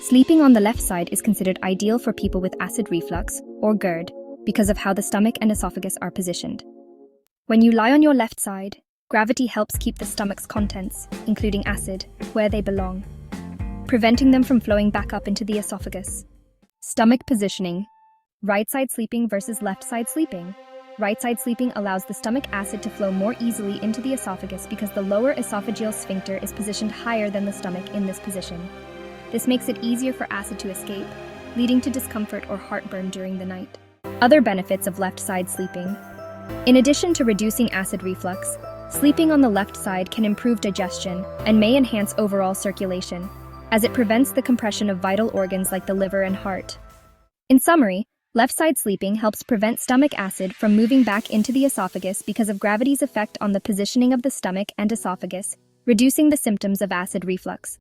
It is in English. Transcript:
Sleeping on the left side is considered ideal for people with acid reflux, or GERD, because of how the stomach and esophagus are positioned. When you lie on your left side, gravity helps keep the stomach's contents, including acid, where they belong, preventing them from flowing back up into the esophagus. Stomach positioning. Right side sleeping versus left side sleeping. Right side sleeping allows the stomach acid to flow more easily into the esophagus because the lower esophageal sphincter is positioned higher than the stomach in this position. This makes it easier for acid to escape, leading to discomfort or heartburn during the night. Other benefits of left side sleeping. In addition to reducing acid reflux, sleeping on the left side can improve digestion and may enhance overall circulation, as it prevents the compression of vital organs like the liver and heart. In summary, left side sleeping helps prevent stomach acid from moving back into the esophagus because of gravity's effect on the positioning of the stomach and esophagus, reducing the symptoms of acid reflux.